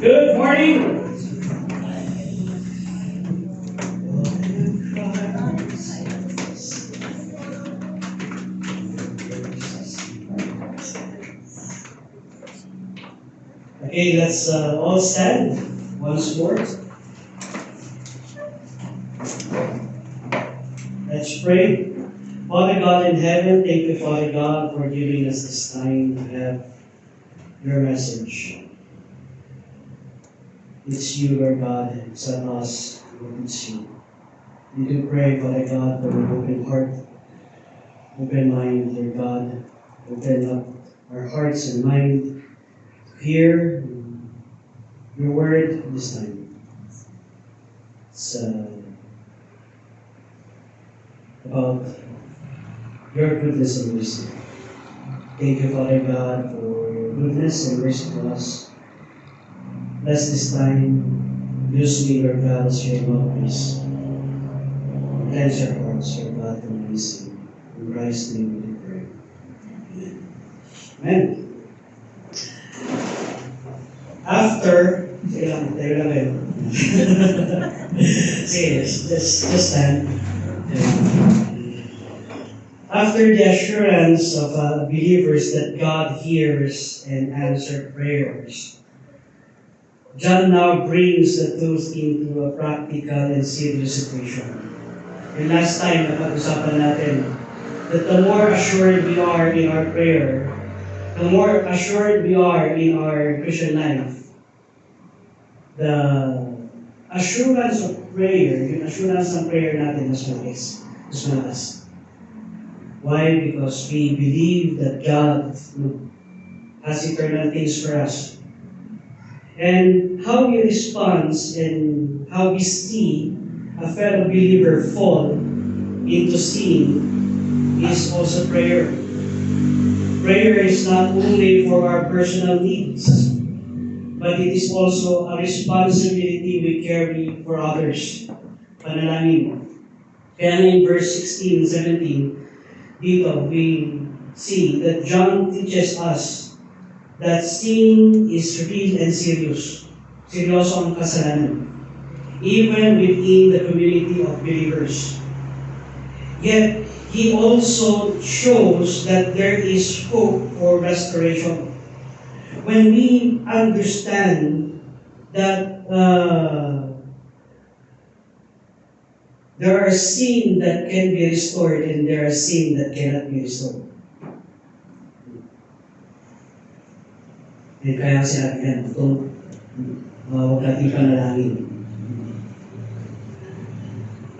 Good morning. Okay, let's all stand once more. Let's pray. Father God in heaven, thank you, Father God, for giving us this time to have your message. it's you, Lord God. It's not us, but it's you. We do pray, Father God, for an open heart, open mind, Lord God. Open up our hearts and mind to hear your word this time. It's about your goodness and mercy. Thank you, Father God, for your goodness and mercy to us. Bless this time. Use me, Lord God, as your mouthpiece. Cleanse our hearts, Lord God, from any sin. In Christ's name we pray. Amen. After, tayo lang kayo. Sige, just stand. After the assurance of believers that God hears and answers prayers, John now brings the truth into a practical and serious situation. And last time, napag-usapan natin that the more assured we are in our prayer, the more assured we are in our Christian life, the assurance of prayer, yung assurance ng prayer natin mas malakas. Why? Because we believe that God has eternal things for us. And how we respond and how we see a fellow believer fall into sin is also prayer. Prayer is not only for our personal needs, but it is also a responsibility we carry for others. Panalangin. Kaya in verse 16 and 17, dito we see that John teaches us that sin is real and serious. Seryoso ang kasalanan. Even within the community of believers. Yet, he also shows that there is hope for restoration. When we understand that there are sin that can be restored and there are sin that cannot be restored. Eh, kaya sinabi yan, huwag natin panalangin.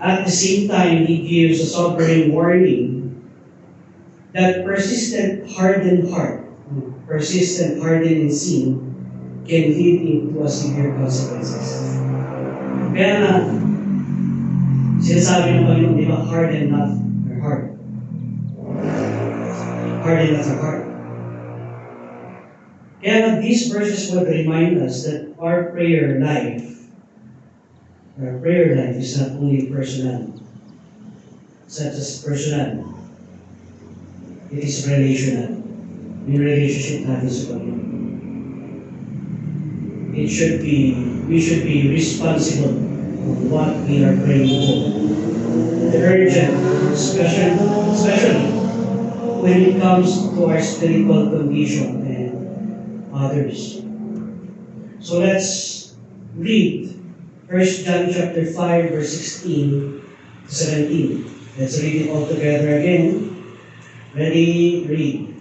At the same time, he gives a sobering warning that persistent hardened in sin can lead into a severe consequences. Kaya nga, sinasabi ng Panginoon, di ba, harden not our heart. Harden not our heart. Kaya these verses would remind us that our prayer life is not only personal. It's not just personal. It is relational. In relationship natin sa Panginoon. We should be responsible of what we are praying for. Urgent, especially when it comes to our spiritual condition and others. So let's read 1 John chapter 5, verse 16 to 17. Let's read it all together again. Ready, read.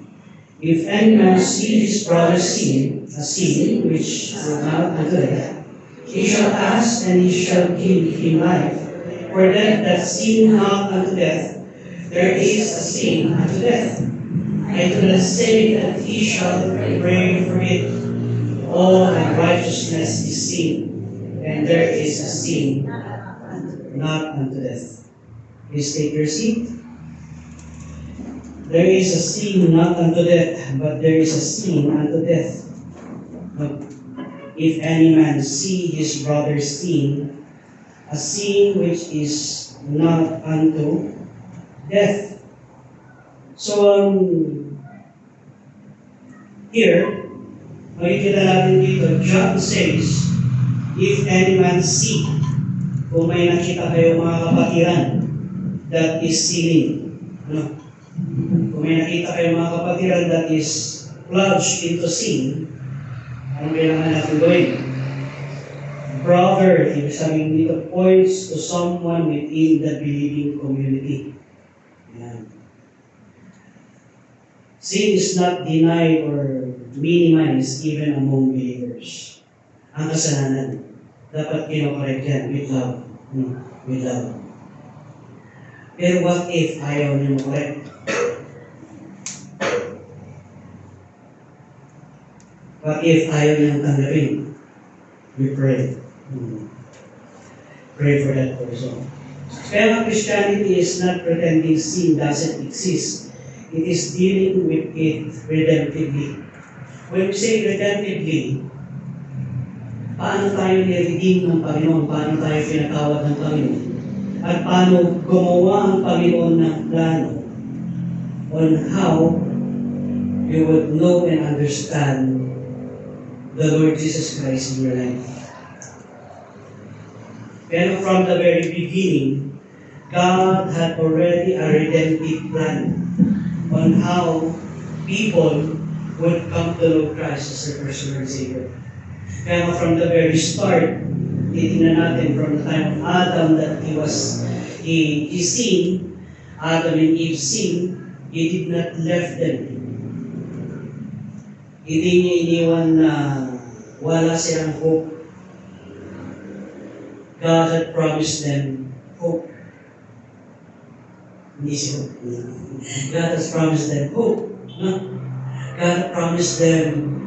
If any man see his brother sin, a sin which is not unto death, he shall ask, and he shall give him life. For that sin not unto death, there is a sin unto death. I do not say that he shall pray for it. All unrighteousness is sin, and there is a sin not unto death. Please take your seat. There is a sin not unto death, but there is a sin unto death. But if any man see his brother sin, a sin which is not unto death. So, here, makikita natin dito, John says, if any man see, kung may nakita kayo mga kapatiran, that is sinning. Ano? Kung may nakita kayo mga kapatiran that is plunged into sin, anong kailangan natin gawin? Brother, ibig sabihin dito, points to someone within the believing community. Yan. Sin is not denied or minimized even among believers. Ang kasalanan. dapat kinokorek yan with love. With love. Pero what if ayaw niyo makorek? What if ayaw niyang tanggapin? We pray. Pray for that person. Kaya Christianity is not pretending sin doesn't exist. It is dealing with it redemptively. When we say redemptively, paano tayo ni-redeem ng Panginoon? Paano tayo pinatawad ng Panginoon? At paano gumawa ang Panginoon ng plano on how you would know and understand the Lord Jesus Christ in your life. Pero from the very beginning, God had already a redemptive plan on how people would come to know Christ as their personal Savior. Kaya from the very start, titingnan natin from the time of Adam that he sinned, Adam and Eve sinned, he did not left them. Hindi niya iniwan na wala silang hope. God had promised them hope. Hindi si hope. God has promised them hope. No? God had promised them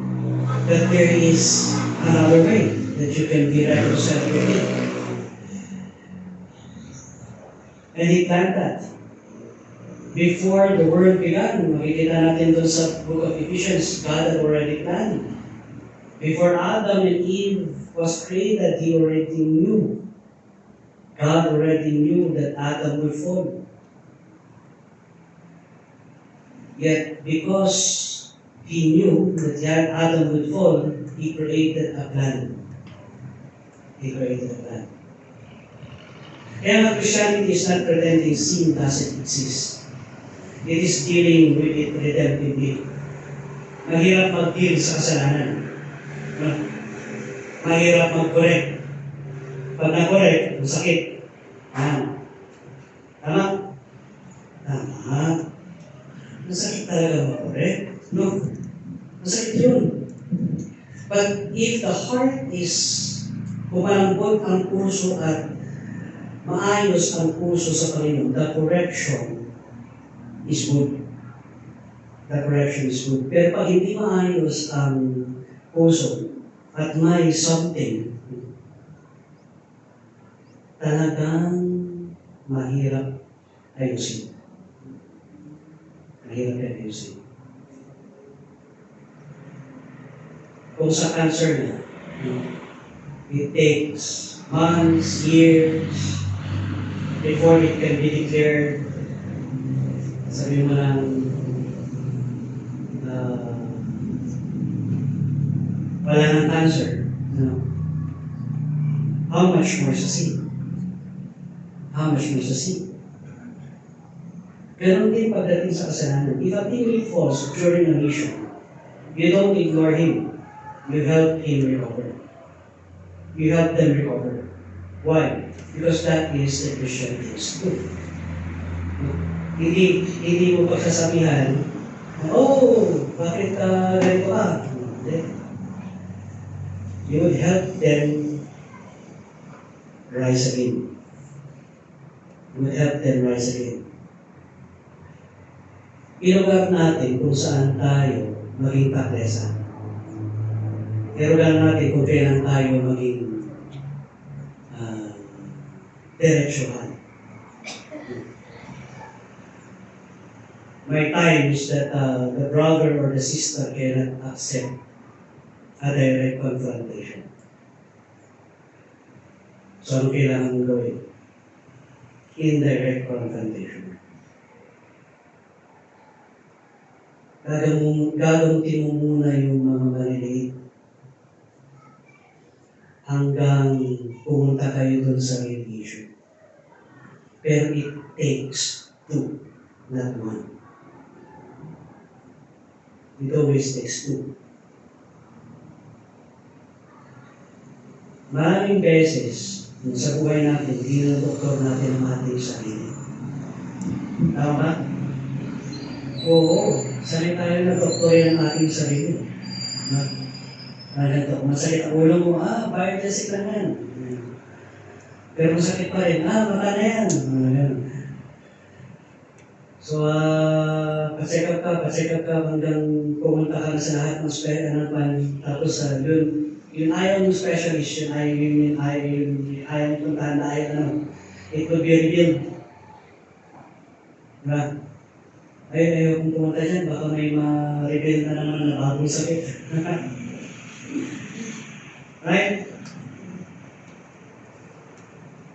that there is another way that you can be reconciled with Him. And He planned that. Before the world began, makikita natin doon sa book of Ephesians, God had already planned. Before Adam and Eve was created, He already knew. God already knew that Adam would fall. Yet, because He knew that Adam would fall, He created a plan. He created a plan. Kaya Christianity is not pretending sin doesn't exist. It is dealing with it redemptively. Mahirap mag-deal sa kasalanan. Mahirap mag-correct. Pag na-correct, masakit. Tama? Tama. Masakit talaga mag-correct. No. Masakit yun. But if the heart is pumalambot ang puso at maayos ang puso sa Panginoon, the correction is good. The correction is good. Pero pag hindi maayos ang puso at may something, talagang mahirap ayusin. Mahirap ayusin. Kung sa cancer na, it takes months, years, before it can be declared. Sabi mo lang, wala ng cancer. No? How much more sa sin? How much more sa sin? Ganon din pagdating sa kasalanan. If a teammate falls during a mission, you don't ignore him. You help him recover. You help them recover. Why? Because that is the Christian things too. Hindi mo pagsasabihan, bakit ganito ka? You would help them rise again. You would help them rise again. Ilugar natin kung saan tayo maging taklesa. Ilugar natin kung kailan tayo maging diretsyohan. May times that the brother or the sister cannot accept a direct confrontation. So, ano kailangan mong gawin? Indirect confrontation. Gagamutin mo muna yung mga maliliit hanggang pumunta kayo dun sa real issue. Pero it takes two, not one. It always takes two. Maraming beses, sa buhay natin, dinodoktor natin ang ating sarili. Tama ba? Oo, sanay tayo na doktorin ang ating sarili. Ganito, kung masakit ang ulo mo, biodesic lang yan. Pero masakit pa rin, mata na yan. Ganun. So, pa-check up ka hanggang pumunta ka na sa lahat ng tapos yun ayaw ng specialist, yun ayaw ng puntahan na it will be revealed. Diba? Ayaw kong pumunta dyan, baka may ma-reveal na naman na bagong sakit. Right?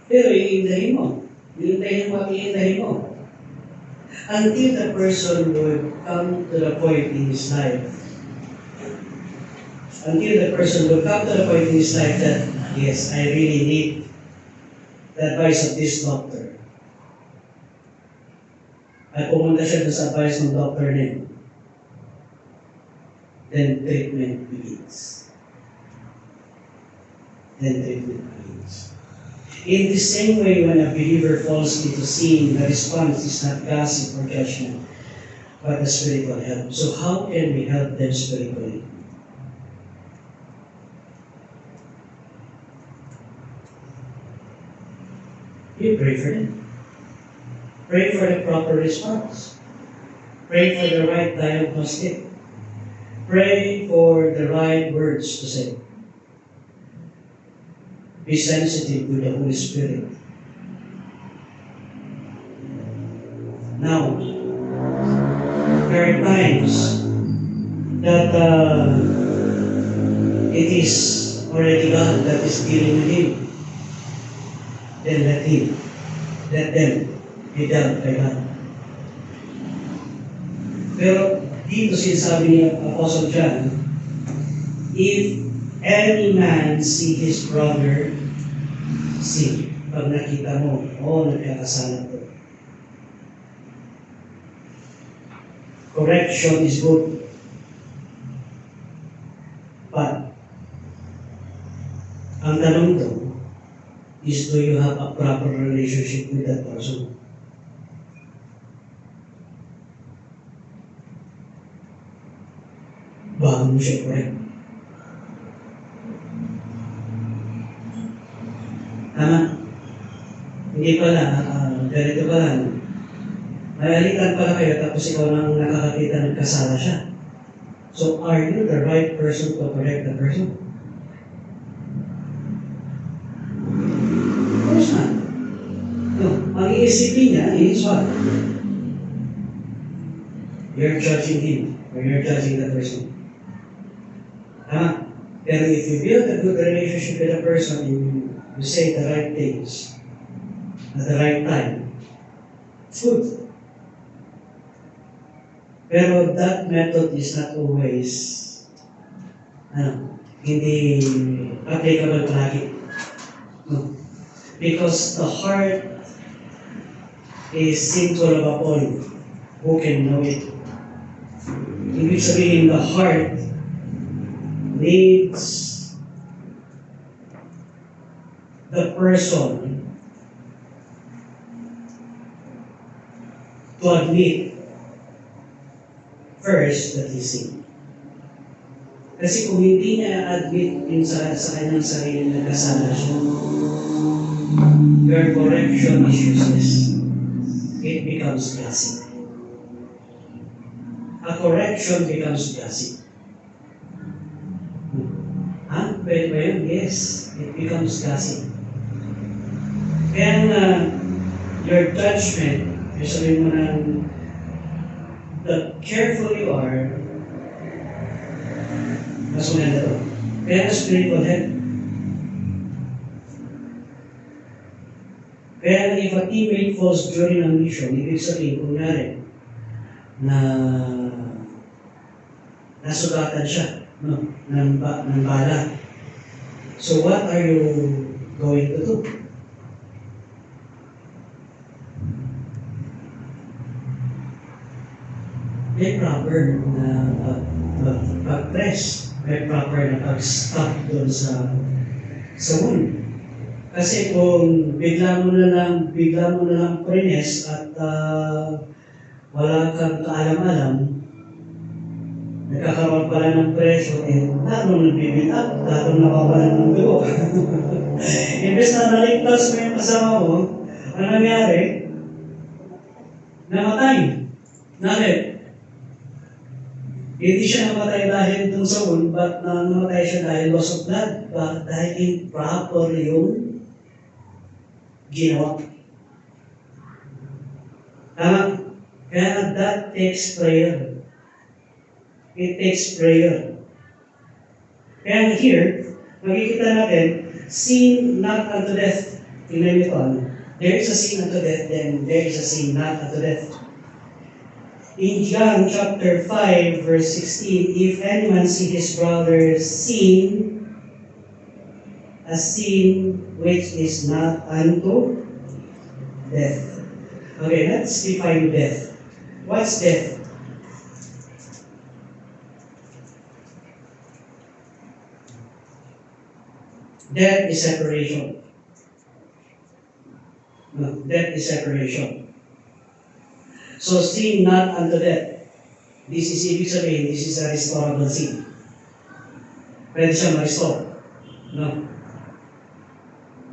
Pero iindahin mo. Iindahin mo. Until the person would come to the point in his life. Until the person would come to the point in his life that, yes, I really need the advice of this doctor. At pumunta siya sa advice ng doctor niya. Then treatment begins. In the same way, when a believer falls into sin, the response is not gossip or judgment, but the spiritual help. So how can we help them spiritually? You pray for them. Pray for the proper response. Pray for the right diagnostic. Pray for the right words to say. Be sensitive to the Holy Spirit. Now, there are times that it is already God that is dealing with him. Then let them be dealt by God. Pero dito sinasabi ni Apostle John, if any man see his brother sin, pag nakita mo, nagkakasala to. Correction is good. But, ang tanong to is, do you have a proper relationship with that person? Bago mo siya correct. Tama? Hindi pala, ganito pala. May alitan pala kayo tapos ikaw nang nakakakita nagkasala siya. So, are you the right person to correct the person? Of course not. No, ang iisipin niya is what? You're judging him or you're judging the person. Tama? Pero if you build a good relationship with a person, you say the right things at the right time, it's good. Pero that method is not always hindi applicable palagi. No. Because the heart is sinful above all. Who can know it? Ibig sabihin, the heart needs the person to admit first that he sinned. Kasi kung hindi niya admit yun sa kanyang sarili na kasala siya, your correction is useless. It becomes gossip. A correction becomes gossip. Pwede ba yun? Yes. It becomes gossip. Kaya your judgment, sabihin mo na, the careful you are, mas maganda to. Kaya na spiritual help. Kaya if a teammate falls during a mission, ibig sabihin, kunyari, na nasugatan siya, ng bala. So what are you going to do? May proper na pag-press. May proper na pag-stop doon sa wound. Kasi kung bigla mo na lang prines at wala kang kaalam-alam, nagkakaroon pala ng presyo, lalong nag-build up, lalong nabawalan ng dugo. Imbes na naligtas mo yung kasama mo, ang nangyari, namatay. Bakit? Hindi siya namatay dahil dun sa wound, but namatay siya dahil loss of blood. Bakit? Dahil improper yung ginawa. Tama? Kaya that takes prayer. It takes prayer. Kaya here, makikita natin, sin not unto death. Tingnan nito, there is a sin unto death, then there is a sin not unto death. In John chapter 5, verse 16, if anyone see his brother sin, a sin which is not unto death. Okay, let's define death. What's death? Death is separation. No, death is separation. So sin not unto death. This is ibig sabihin, this is a restorable sin. Pwede siya ma-restore. No?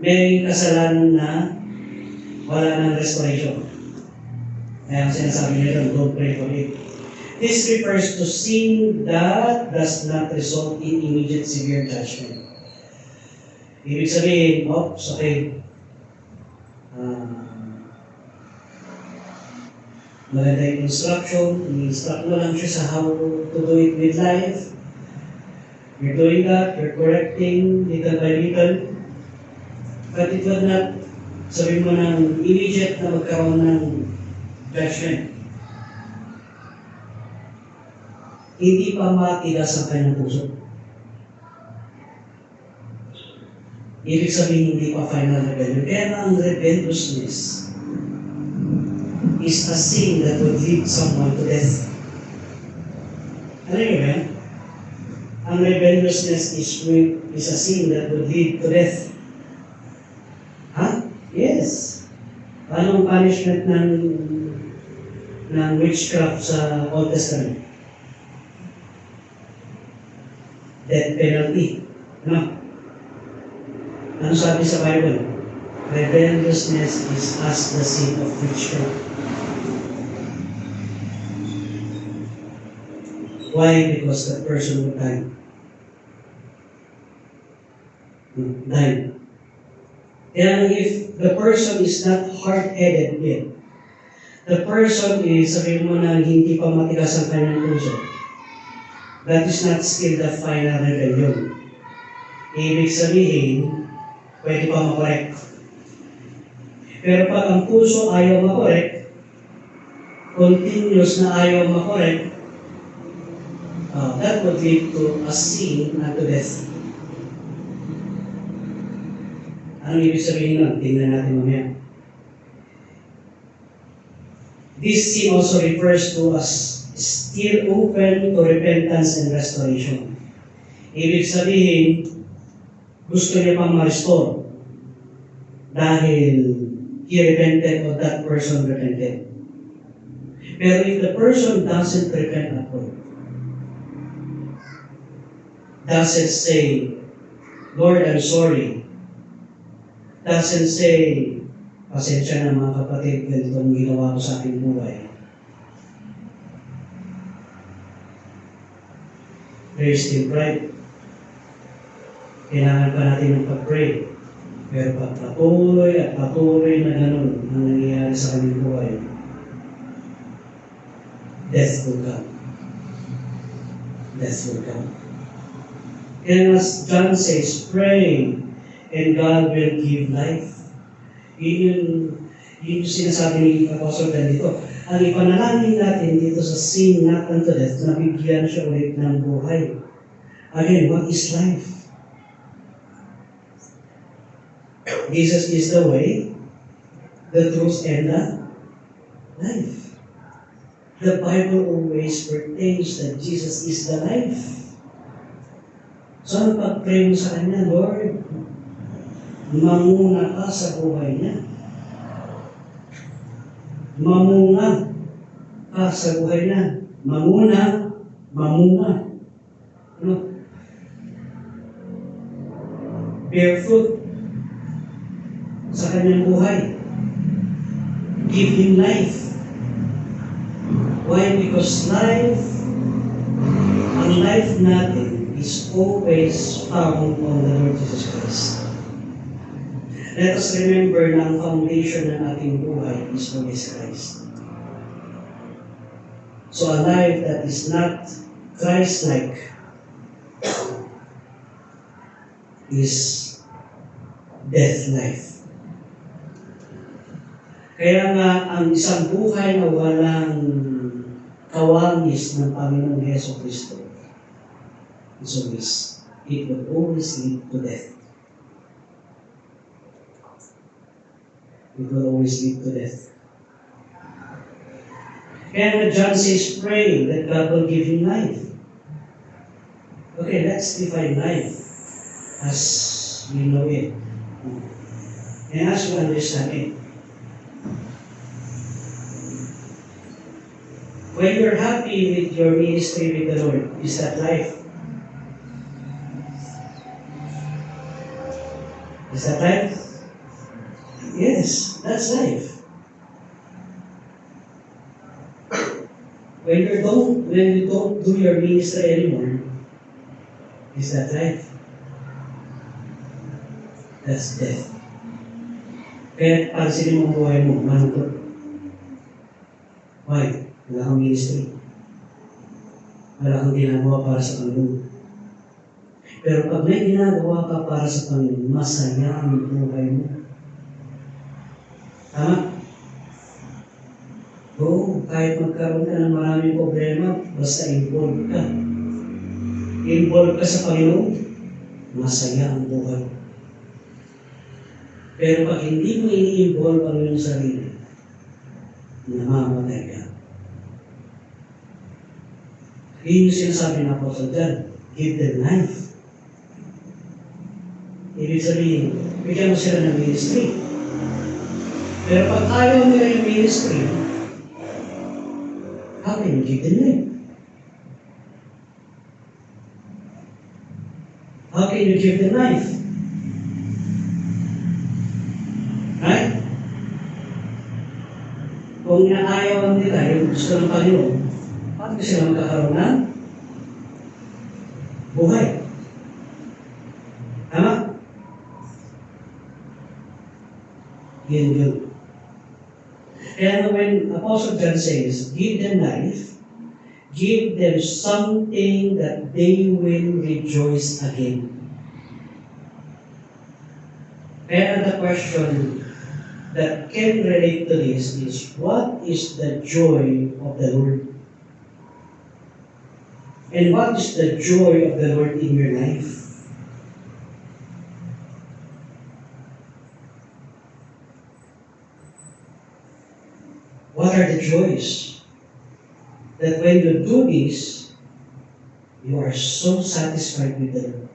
May kasalanan na wala ng restoration. Kaya ang sinasabi nila, don't pray for it. This refers to sin that does not result in immediate severe judgment. Ibig sabihin, okay, maganda yung instruction, i-instruct mo lang siya sa how to do it with life. You're doing that, you're correcting little by little. But it will not, sabihin mo ng immediate na magkaroon ng judgment. Hindi pa matigas ang kanyang puso. Ibig sabihin, hindi pa final rebellion. Kaya ang rebelliousness is a sin that would lead someone to death. Ano yun ba? Ang rebelliousness is a sin that would lead to death. Yes. Anong punishment ng witchcraft sa Old Testament? Death penalty. Ano sabi sa Bible? Rebelliousness is as the sin of witchcraft. Why? Because that person would die. Die. And if the person is not hard-headed yet, the person is, sabihin mo na hindi pa matigas ang kanyang puso, that is not still the final rebellion. Ibig sabihin, pwede pa makorek. Pero pag ang puso ayaw makorek, continuous na ayaw makorek, that would lead to a sin unto death. Anong ibig sabihin nun? Tingnan natin mamaya. This sin also refers to us still open to repentance and restoration. Ibig sabihin, gusto niya pang ma-restore dahil he repented or that person repented. Pero if the person doesn't repent at all, doesn't say, Lord, I'm sorry, doesn't say, pasensya na mga kapatid, ganito ang ginawa ko sa aking buhay. There is still pride. Kailangan pa natin ng pag-pray. Pero pag patuloy at patuloy na ganun ang nangyayari sa kanyang buhay, death will come. Death will come. And as John says, pray and God will give life. Yun yung sinasabi ni Apostle Dan dito. Ang ipanalangin natin dito sa sin not unto death, nabigyan siya ulit ng buhay. Again, what is life? Jesus is the way, the truth, and the life. The Bible always pertains that Jesus is the life. So, ang pag-pray mo sa Kanya, Lord, mamuna ka sa buhay niya. Mamuna ka sa buhay niya. Mamuna, mamunga, no? Bear fruit sa kanyang buhay. Give him life. Why? Because ang life natin is always found on the Lord Jesus Christ. Let us remember na ang foundation ng ating buhay is always Christ. So a life that is not Christ-like is death life. Kaya nga, ang isang buhay na walang kawangis ng Panginoong Heso Kristo is always, it will always lead to death. It will always lead to death. Kaya nga John says, pray that God will give you life. Okay, let's define life as we know it. And as we understand it. When you're happy with your ministry with the Lord, is that life? Is that life? Yes, that's life. When you don't do your ministry anymore, is that life? That's death. Kaya pansinin mo ang buhay mo, manukot. Why? Wala kang ministry. Wala kang ginagawa para sa Panginoon. Pero pag may ginagawa ka para sa Panginoon, masaya ang buhay mo. Tama? Oo, kahit magkaroon ka ng maraming problema, basta involved ka. Involved ka sa Panginoon, masaya ang buhay. Pero pag hindi mo ini-involve ang iyong sarili, namamatay ka. Yun yung sinasabi ng Apostle John, give them life. Ibig sabihin, bigyan mo sila ng ministry. Pero pag ayaw nila yung ministry, how can you give them life? How can you give them life? Right? Kung naayawan nila yung gusto ng Panginoon, paano sila magkakaroon ng buhay? Tama? Yun. And when Apostle John says, give them life, give them something that they will rejoice again. And the question that can relate to this is, what is the joy of the Lord? And what is the joy of the Lord in your life? What are the joys? That when you do this, you are so satisfied with the Lord.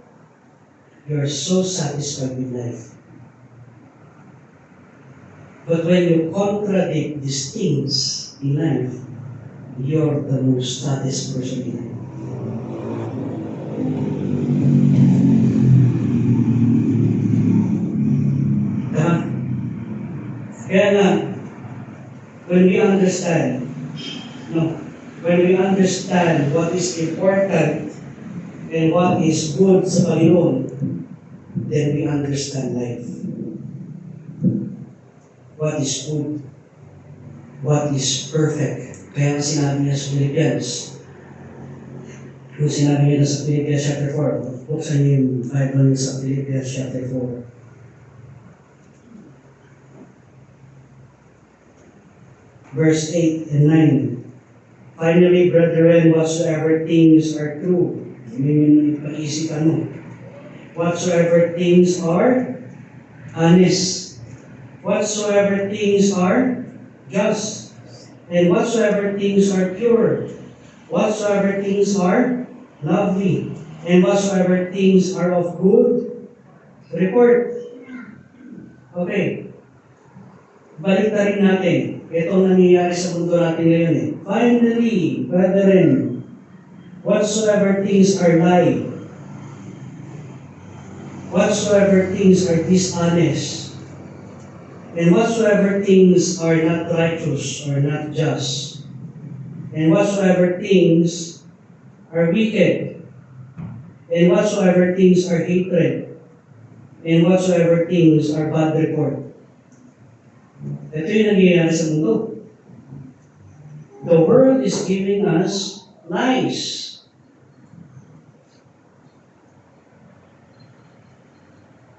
You are so satisfied with life. But when you contradict these things in life, you're the most saddest person in life. Kaya nga, when we understand what is important and what is good sa Panginoon, then we understand life. What is good? What is perfect? Kaya ang sinabi niya sa Philippians, yung sinabi niya sa Philippians chapter 4, buksan niyo yung Bible sa Philippians chapter 4. Verse 8 and 9. Finally, brethren, whatsoever things are true, yun yung pag-isipan mo. Whatsoever things are honest, whatsoever things are just, and whatsoever things are pure, whatsoever things are lovely, and whatsoever things are of good report. Okay. Balik na rin natin. Itong nangyayari sa mundo natin ngayon . Finally, brethren, whatsoever things are lying, whatsoever things are dishonest, and whatsoever things are not righteous or not just, and whatsoever things are wicked, and whatsoever things are hatred, and whatsoever things are bad report. Ito yung nangyayari sa mundo. The world is giving us lies.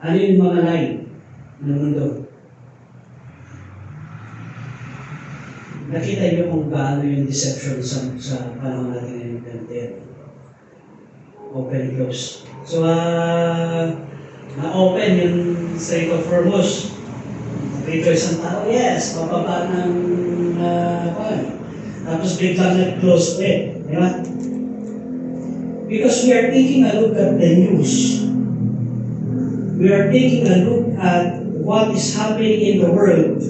Ano yung mga lie ng mundo? Nakita niyo kung gaano yung deception sa panahon natin ngayon ganito. Open, close. So, na-open yung Strait of Hormuz. Rejoice ang tao, yes, pababa ng tapos biglang nag-close ulit. Di ba? Because we are taking a look at the news. We are taking a look at what is happening in the world.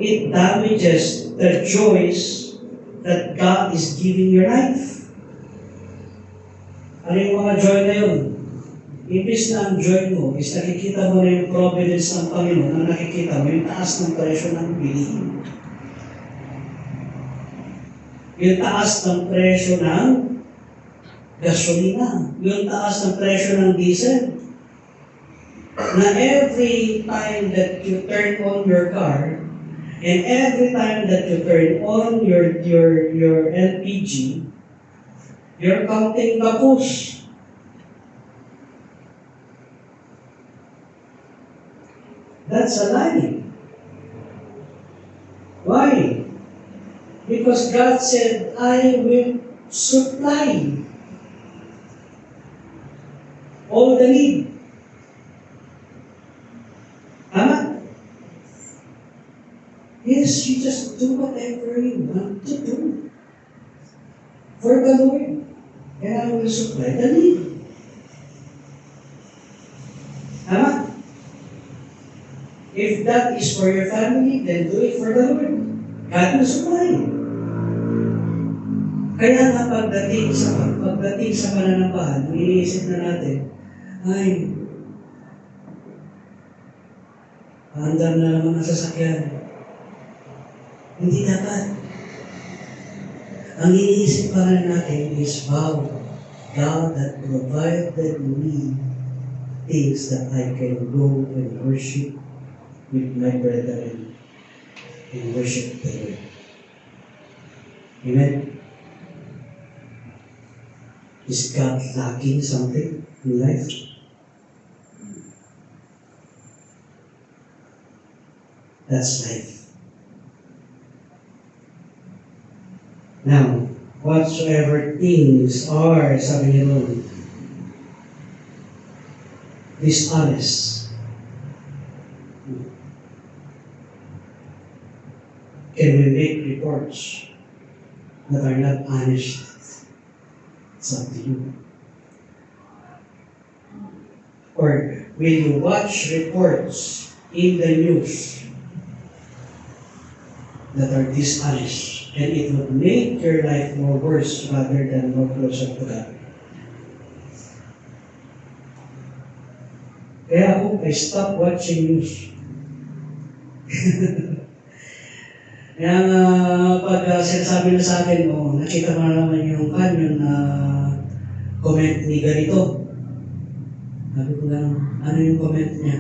It damages the joys that God is giving your life. Ano yung mga joy na yun? Ibis na ang joy mo is nakikita mo na yung providence ng Panginoon, ang nakikita mo yung taas ng presyo ng bilihin. Yung taas ng presyo ng gasolina. Yung taas ng presyo ng diesel. Na every time that you turn on your car, and every time that you turn on your LPG, you're counting kapus. That's a lie. Why? Because God said, I will supply all the need. Tama? Yes, you just do whatever you want to do for the Lord, and I will supply the need. Tama? If that is for your family, then do it for the Lord. God will supply. Kaya nga pagdating sa pananampahan, iniisip na natin, ay, paandar na naman ang sasakyan. Hindi dapat. Ang iniisip pa rin natin is, wow, God that provided me things that I can go and worship with my brethren and worship the Lord. Amen? Is God lacking something in life? That's life. Now, whatsoever things are, sabi niya doon, dishonest, can we make reports that are not honest? It's up to you. Or will you watch reports in the news that are dishonest, and it would make your life more worse rather than more closer to God? Kaya ako, I stopped watching news. Kaya pag sinasabi na sa akin, nakita mo na naman yung comment ni ganito. Sabi ko lang, ano yung comment niya?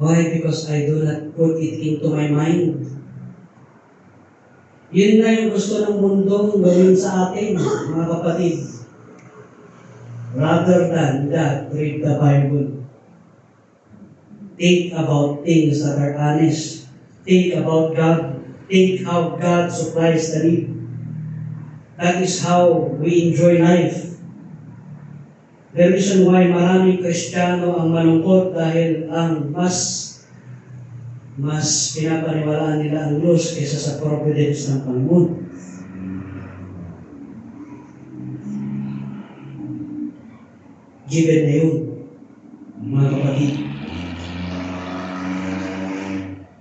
Why? Because I do not put it into my mind. Yun na yung gusto ng mundong gawin sa atin, mga kapatid. Rather than that, read the Bible. Think about things that are honest. Think about God. Think how God supplies the need. That is how we enjoy life. The reason why maraming Kristiyano ang malungkot dahil ang mas pinapaniwalaan nila ang Diyos kaysa sa providence ng Panginoon. Given na yun, mga kapatid.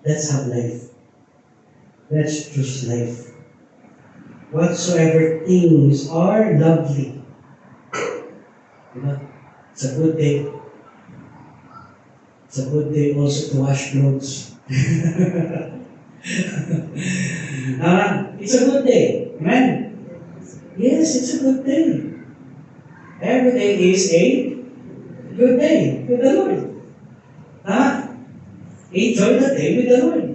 Let's have life. Let's choose life. whatsoever things are lovely. Diba? It's a good day. It's a good day also to wash clothes. It's a good day. Amen? Yes, it's a good day. Every day is a good day with the Lord. Enjoy the day with the Lord.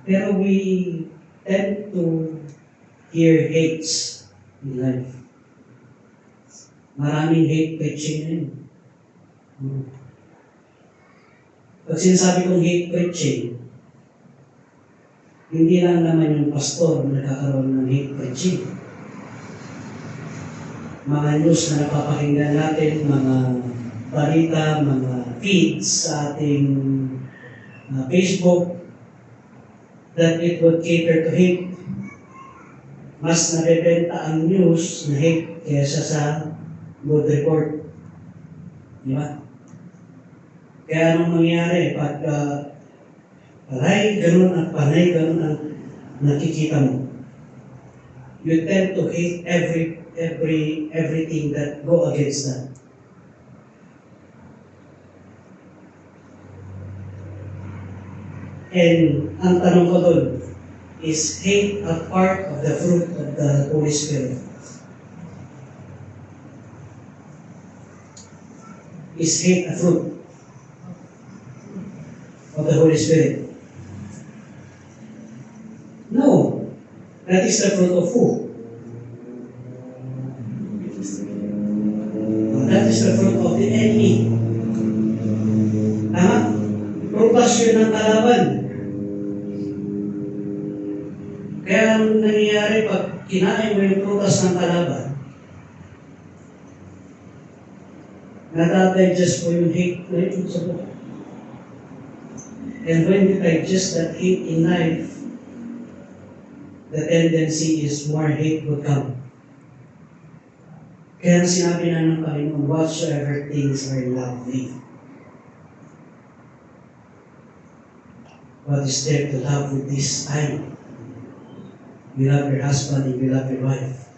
Pero we tend to hear hates in life. Maraming hate preaching na yun. Pag sinasabi kong hate preaching, hindi lang naman yung pastor na nagkakaroon ng hate preaching. Mga news na napapakinggan natin, mga balita, mga feeds sa ating Facebook, that it would cater to hate. Mas nabebenta ang news na hate kaysa sa good report. Di ba? Kaya anong mangyari pag panay ganun at panay ganun ang nakikita mo? You tend to hate everything that go against that. And ang tanong ko doon, is hate a part of the fruit of the Holy Spirit? Is hate a fruit of the Holy Spirit? No. That is the fruit of who? That is the fruit of the enemy. Tama? Prutas yun ng kalaban. Kaya ang nangyayari pag kinain mo yung prutas ng kalaban, natadigest mo yung hate na yun sa buhay. And when you digest that hate in life, the tendency is more hate would come. Kaya sinabi na ng Panginoon, whatsoever things are lovely. What is there to love with this time? You love your husband and you love your wife.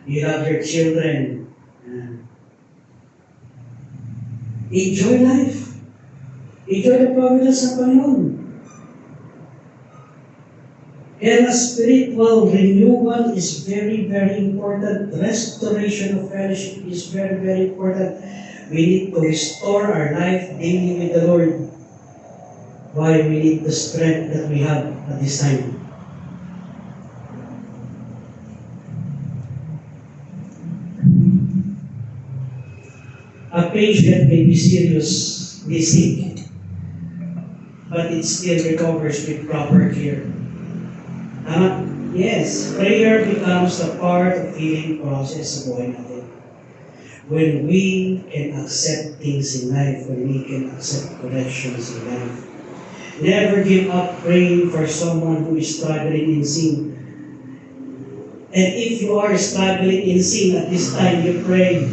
You love your children. Enjoy life. Enjoy the providence ng Panginoon. And a spiritual renewal is very, very important. Restoration of fellowship is very, very important. We need to restore our life daily with the Lord. Why we need the strength that we have at this time. A patient may be seriously sick, but it still recovers with proper care. Yes, prayer becomes a part of healing process sa buhay natin. When we can accept things in life, when we can accept corrections in life. Never give up praying for someone who is struggling in sin. And if you are struggling in sin at this time, you pray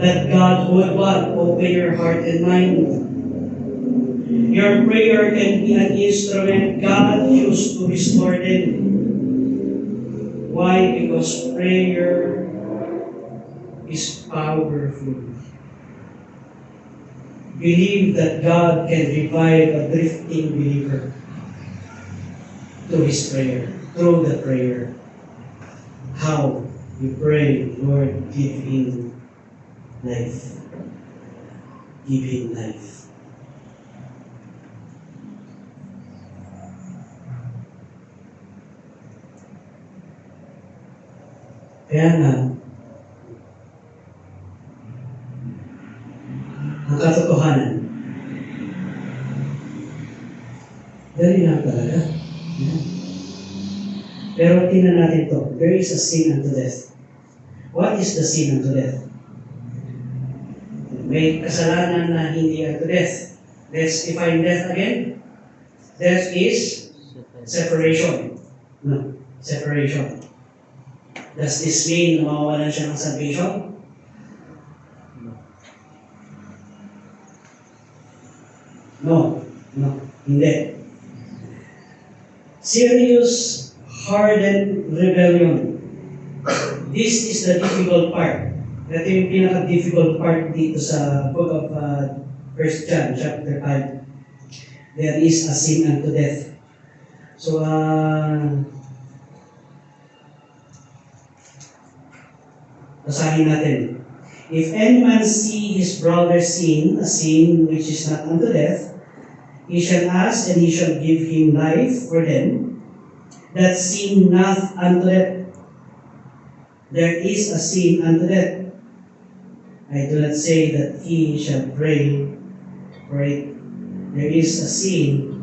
that God would open your heart and mind. Your prayer can be an instrument God used to restore them. Why? Because prayer is powerful. Believe that God can revive a drifting believer through his prayer, through the prayer. How? You pray, Lord, give him life. Give him life. Kaya nga, ang katotohanan, dali lang talaga. Yeah. Pero tingnan natin to. There is a sin unto death. What is the sin unto death? May kasalanan na hindi unto death. Let's define death again. Death is separation. No, separation. Does this mean mawawalan siya ng salvation? No, no, hindi. Serious, hardened rebellion. This is the difficult part. Ito yung pinaka-difficult part dito sa book of 1 John, chapter 5. There is a sin unto death. So, basahin natin. If any man see his brother sin, a sin which is not unto death, he shall ask, and he shall give him life for them that sin not unto death. There is a sin unto death. I do not say that he shall pray for it. There is a sin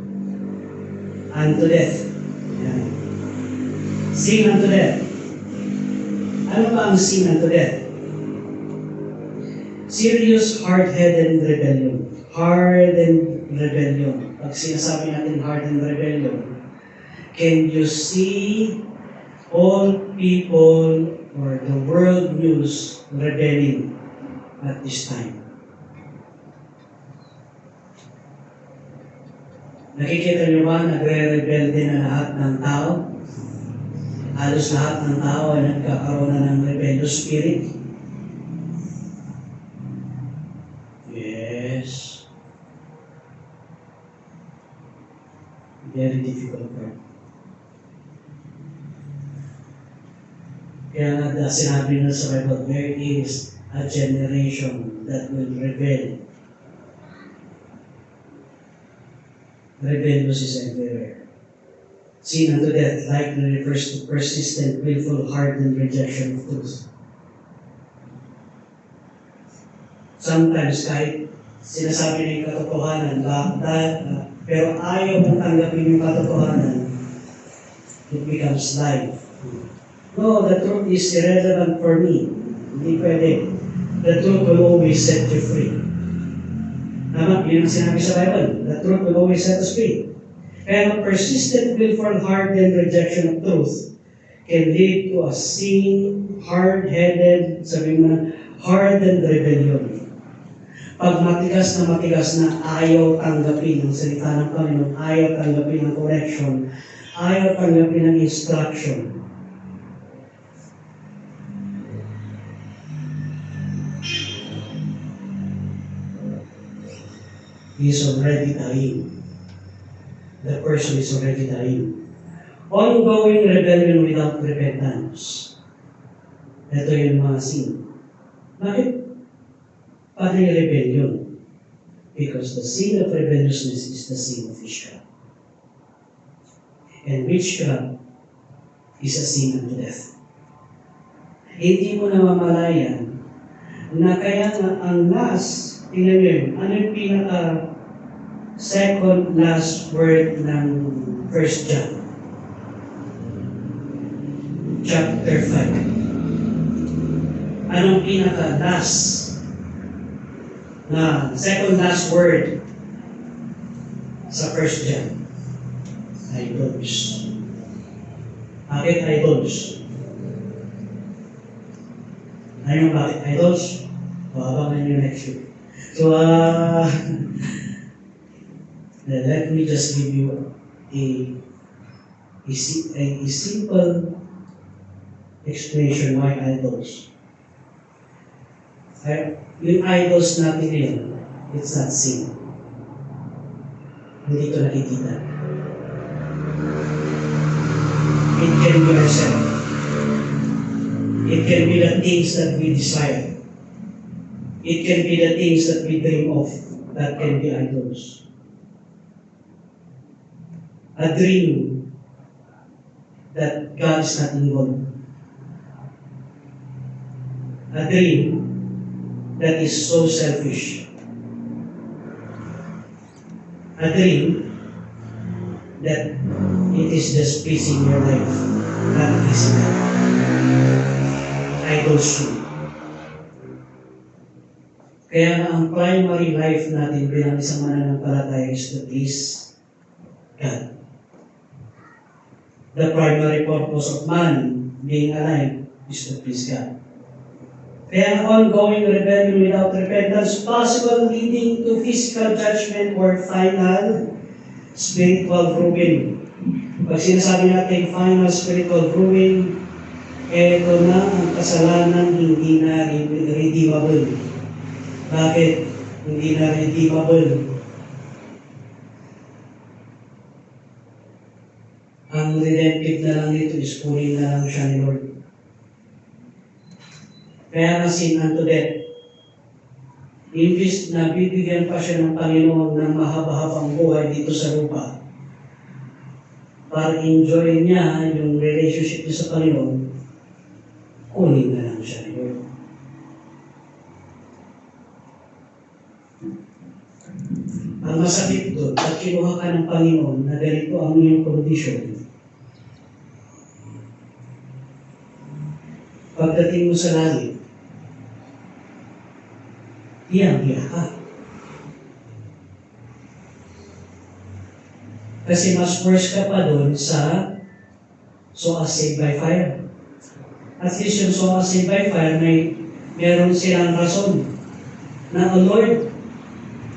unto death. Yan. Sin unto death. Ano ba ang sin unto death? Serious, hard-headed rebellion. Hardened rebellion. Pag sinasabi natin hardened rebellion, can you see all people or the world news rebelling at this time? Nakikita niyo ba nagre-rebelde na lahat ng tao? Halos lahat ng tao ay nagkakaroon na ng rebellious spirit. Yes. Very difficult part. Kaya nga sinabi na sa Bible, there is a generation that will rebel. Rebellious is everywhere. Sin unto death likely refers to persistent, willful, hardened rejection of truth. Sometimes kahit sinasabi na yung katotohanan, pero ayaw mong tanggapin yung katotohanan, it becomes life. No, the truth is irrelevant for me. Hindi pwede. The truth will always set you free. Tama, yun ang sinabi sa Bible. The truth will always set us free. Kaya a persistent, willful, hardened rejection of truth can lead to a sin, hard-headed, sabi mo na, hardened rebellion. Pag matigas na ayaw tanggapin ang salita ng Panginoon, ayaw tanggapin ang correction, ayaw tanggapin ang instruction, he is already dying. The person is already dying. Ongoing rebellion without repentance. Ito yung mga sin. Bakit? Pati rebellion. Because the sin of rebelliousness is the sin of witchcraft. And witchcraft is a sin unto death. Hindi mo namamalayan na kaya nga ang last, tingnan nyo yun, ano yung pinaka second last word ng 1 John? Chapter 5. Anong pinaka last na second last word sa 1 John? Idols. Bakit idols? Ano bakit idols? Abangan nyo next week. So, let me just give you a simple explanation why idols. Yung idols natin ngayon, it's not sin. Hindi ito nakikita. It can be ourselves. It can be the things that we desire. It can be the things that we dream of. That can be idols. A dream that God is not involved. A dream that is so selfish. A dream that it is just pleasing your life, not pleasing God. Idols too. Kaya ang primary life natin bilang isang mananampalataya is to please God. The primary purpose of man being alive is to please God. Kaya ang ongoing rebellion without repentance, possible leading to physical judgment or final spiritual ruin. Pag sinasabi natin final spiritual ruin, ito na ang kasalanan hindi na redeemable. Bakit hindi na redeemable? Ang redemptive na lang dito is kunin na lang siya ni Lord. Kaya nga sin unto death. Imbis na bibigyan pa siya ng Panginoon ng mahaba-habang buhay dito sa lupa, para enjoy niya yung relationship niya sa Panginoon, kunin na lang siya ni Lord. Ang masakit doon, pag kinuha ka ng Panginoon na ganito ang iyong kondisyon, pagdating mo sa langit, hiyang-hiya ka. Kasi mas worse ka pa doon sa so as saved by fire. At least yung so as saved by fire, meron silang rason na, "Oh Lord,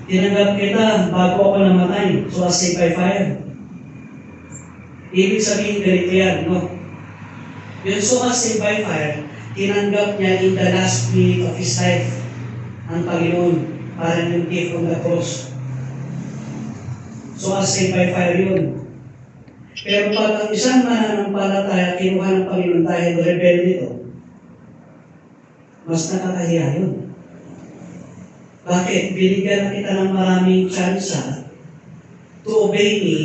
tinanggap kita bago ako namatay, so as saved by fire." Ibig sabihin ganito yan, no? Yung so as saved by fire, tinanggap niya in the last minute of his life ang Panginoon para yung gift on the cross. So as saved by fire yun. Pero pag ang isang mananampalataya kinuha ng Panginoon dahil rebel nito, mas nakakahiya yun. Bakit? Binigyan na kita ng maraming tsansa to obey me.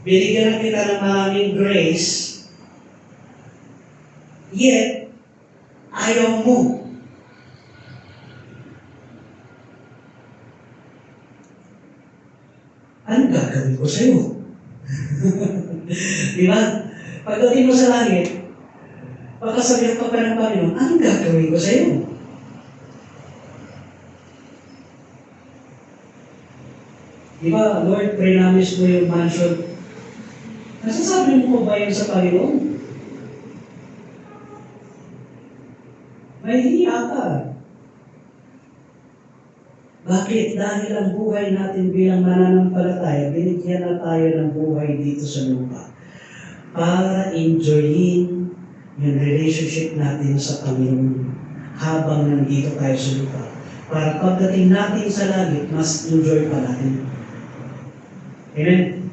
Binigyan na kita ng maraming grace. Yet, ayaw mo. Anong gagawin ko sa'yo? Di ba? Pagdating mo sa langit, pagkasabihan ka pa ng Panginoon, anong gagawin ko sa'yo? Di ba, Lord, pre-promise mo yung mansion. Nasasabi mo ba yun sa Panginoon? May hiya ka. Bakit? Dahil ang buhay natin bilang mananampalataya, binigyan na tayo ng buhay dito sa lupa para enjoyin yung relationship natin sa Panginoon habang nandito tayo sa lupa. Para pagdating natin sa langit, mas enjoy pa natin. Amen?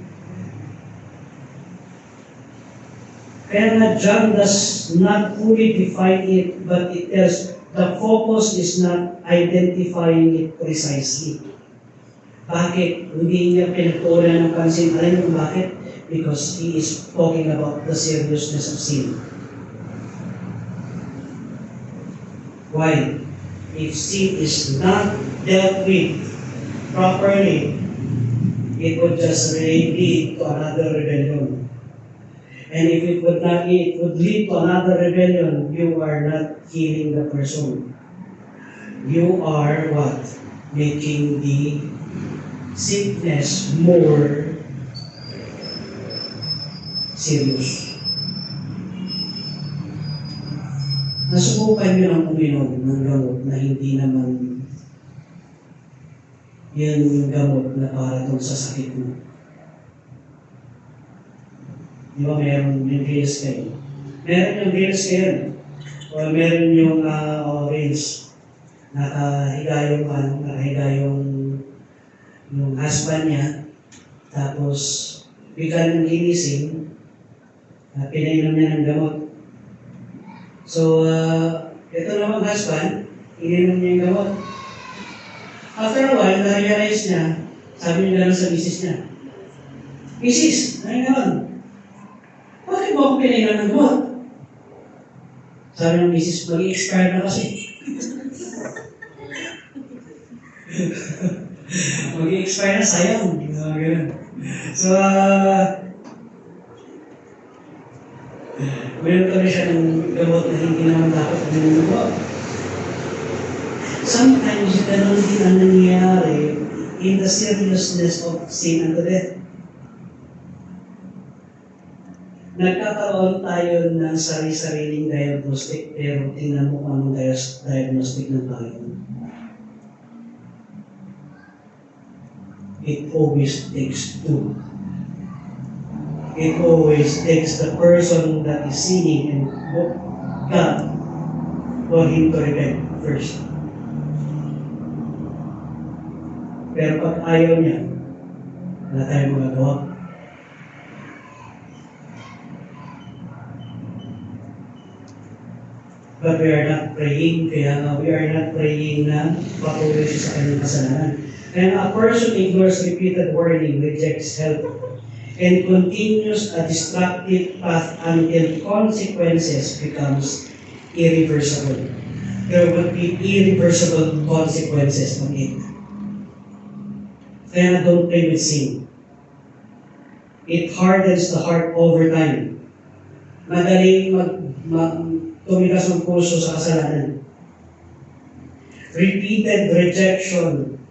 Kaya nga, John does not fully define it, but it tells the focus is not identifying it precisely. Bakit? Hindi niya pinagtuunan ng pansin. Alam niyo kung bakit? Because he is talking about the seriousness of sin. Why? If sin is not dealt with properly, it would just lead to another rebellion. And if it would lead to another rebellion, you are not healing the person. You are what? Making the sickness more serious. Nasubukan nyo ng uminom ng gamot na hindi naman yan yung gamot na para doon sa sakit mo. Di ba meron yung pills kayo? Meron yung pills kayo. O meron yung orange. Nakahiga yung husband niya. Tapos, bigla nang ginising, pinainom niya ng gamot. So, ito namang husband, ininom niya yung gamot. After a while, na-realize niya, sabi niya gano'n sa misis niya, "Misis, ano naman? Bakit mo ako pinainom ng gamot?" Sabi ng misis, "Mag-i-expire na kasi." Mag-i-expire na, sayang. So, meron kami siya ng gamot na hindi naman dapat uminom. Sometimes, ganun din ang nangyayari in the seriousness of sin unto death. Nagkakaroon tayo ng sarili-sariling diagnostic, pero tingnan mo kung anong diagnostic ng tayo. It always takes two. It always takes the person that is sinning and God for him to repent first. Pero pag ayaw niya, wala tayong magagawa. But we are not praying, kaya we are not praying na patuloy siya sa kanyang kasalanan. And a person ignores repeated warning, rejects help, and continues a destructive path until consequences becomes irreversible. There will be irreversible consequences on it. Kaya don't play with sin. It hardens the heart over time. Madaling tumigas ang puso sa kasalanan. Repeated rejection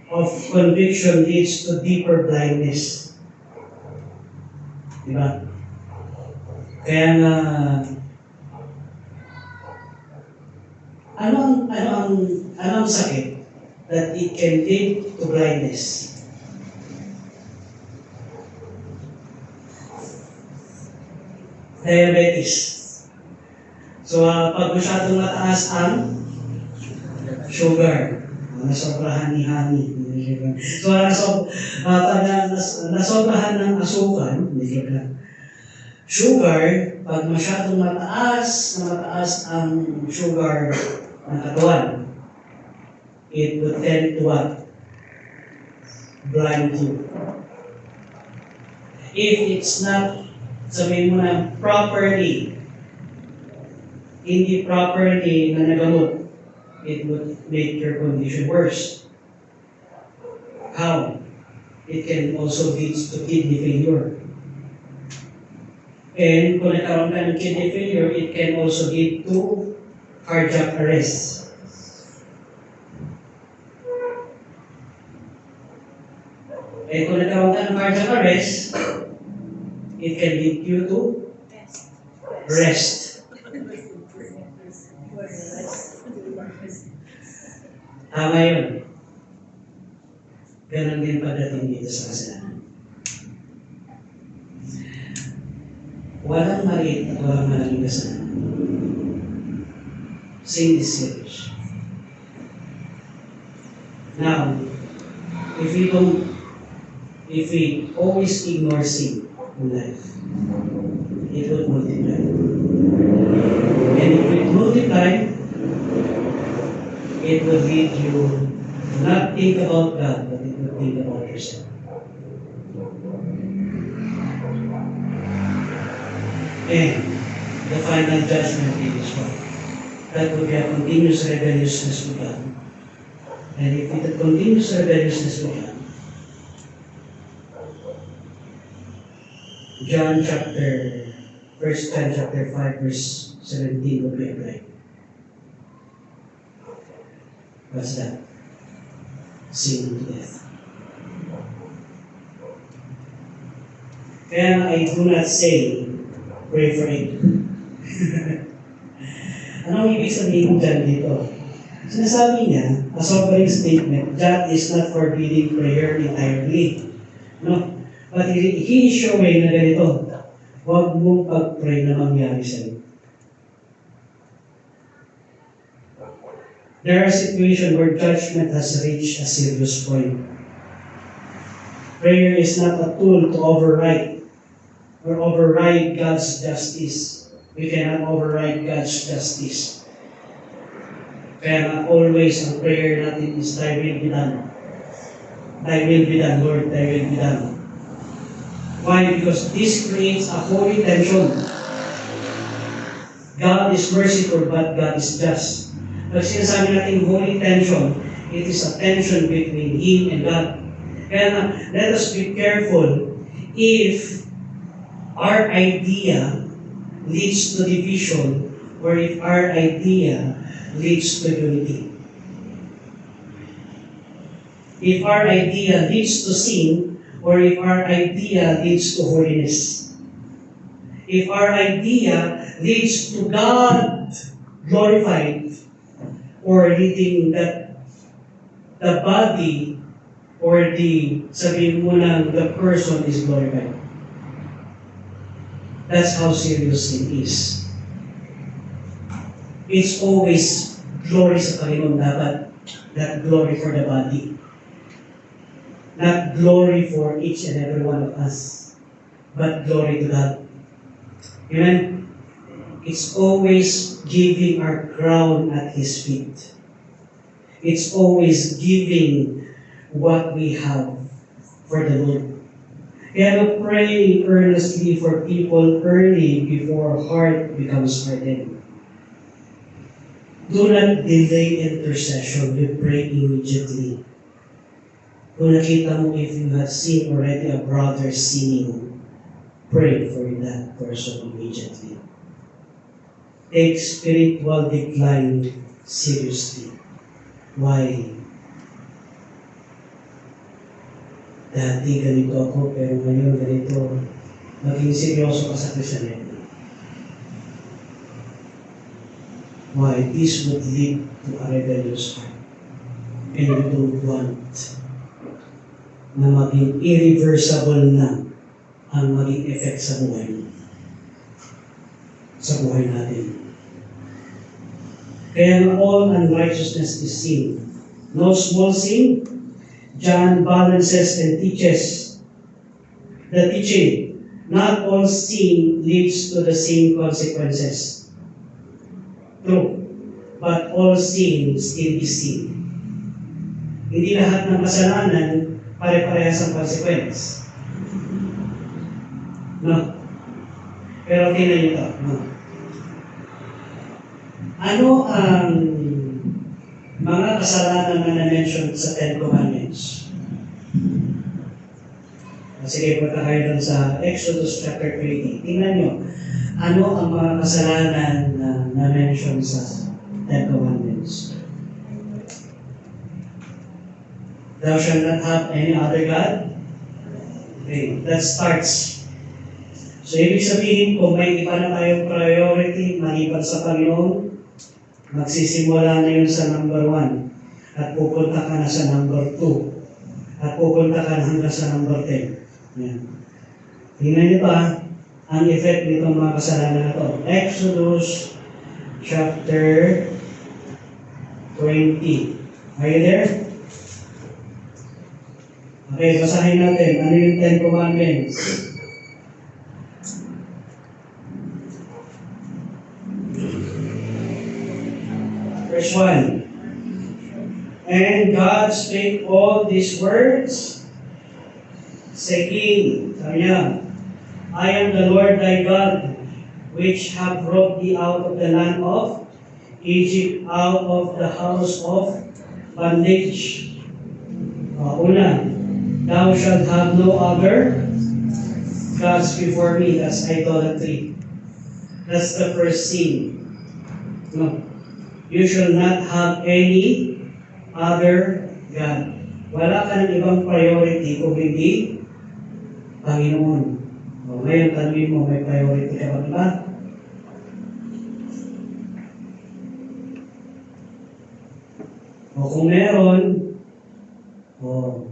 of conviction leads to deeper blindness. Diba? Kaya nga, ano ang sakit that it can lead to blindness? Diabetes. So, pag masyadong mataas ang sugar, nasobrahan ni honey. So, pag nasobrahan ng asukal, sugar, pag masyadong mataas ang sugar ng katawan, it would tend to what? Blind you. If it's not, sabihin mo na, hindi properly na nagamot, it would make your condition worse. How? It can also lead to kidney failure. And kung nagkaroon ka ng kidney failure, it can also lead to cardiac arrest. And kung nagkaroon ka ng cardiac arrest, it can lead you to rest. Tama yun. Ganon din pagdating dito sa kasalanan. Walang maliit at walang malaking kasalanan. Sin is serious. Now, if we always ignore sin in life, it will multiply. And if it multiply, it will lead you to not think about God, but it will think about yourself. And the final judgment is what? That will be a continuous rebelliousness with God. And if it continues rebelliousness with God, John chapter 5, verse 17 will be applied. What's that? Sin to death. Kaya I do not say, pray for it. Anong ibig sabihin dyan dito? Sinasabi niya, a sobering statement, God is not forbidding prayer entirely. No? But He is showing na ganito, huwag mong pag-pray na mangyari sa'yo. There are situations where judgment has reached a serious point. Prayer is not a tool to override God's justice. We cannot override God's justice. Kaya always ang prayer natin is, Thy will be done. Thy will be done, Lord, Thy will be done. Why? Because this creates a holy tension. God is merciful, but God is just. Pag sinasabi natin holy tension, it is a tension between Him and God. Kaya let us be careful if our idea leads to division or if our idea leads to unity. If our idea leads to sin or if our idea leads to holiness. if our idea leads to God glorified, or leading that the body or sabihin mo na, the person is glorified. That's how serious it is. It's always glory sa Panginoon dapat, not glory for the body. Not glory for each and every one of us, but glory to God. Amen? It's always giving our crown at His feet. It's always giving what we have for the Lord. Kaya pray earnestly for people early before heart becomes hardened. Do not delay intercession. You pray immediately. Kung nakita mo if you have seen already a brother sinning, pray for that person immediately. Take spiritual decline seriously. Why? Dati ganito ako, pero ngayon ganito. Maging seryoso ka sa Christianity. Why? This would lead to a rebellious heart. And we don't want na maging irreversible na ang maging effect sa buhay mo. Sa buhay natin. Kaya all unrighteousness is sin. No small sin. John balances and teaches the teaching. Not all sin leads to the same consequences. True. But all sin still is sin. Hindi lahat ng kasalanan pare-parehas ang consequence. No. Pero tingnan nyo ito. No. Ano ang mga kasalanan na na-mention sa Ten Commandments? Sige, punta kayo dun sa Exodus chapter 20. Tingnan nyo, ano ang mga kasalanan na na-mention sa Ten Commandments? Thou shalt not have any other God. Okay, that starts. So, ibig sabihin, kung may iba na tayong priority maliban sa Panginoon, magsisimula na yun sa number 1 at pupunta ka na sa number 2 at pupunta ka na hanggang sa number 10. Yan. Tingnan niyo pa ang effect nitong mga kasalanan na ito. Exodus chapter 20. Are you there? Okay, basahin natin. Ano yung Ten Commandments? Verse 1. And God spake all these words, saying, sabi niya, I am the Lord thy God, which have brought thee out of the land of Egypt, out of the house of bondage. Una, thou shalt have no other gods before me. That's idolatry. That's the first sin. No. You shall not have any other God. Wala ka ng ibang priority kung hindi Panginoon. O ngayon, tanungin mo, may priority ka ba iba? O kung meron,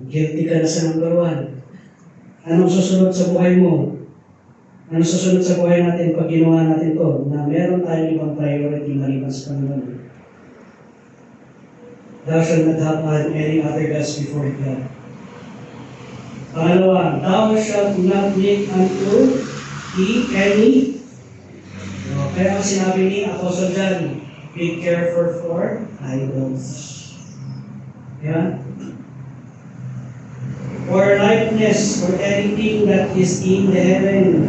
guilty ka na sa number 1. Anong susunod sa buhay mo? Anong susunod sa buhay natin pag ginawa natin to? Na meron tayong ibang priority maliban sa Panginoon. Thou shalt not have any other gods before God. Pangalawa, thou shalt not make unto thee any. Kaya ang sinabi ni Apostle John, be careful for idols. Yan. Or likeness, or anything that is in the heaven.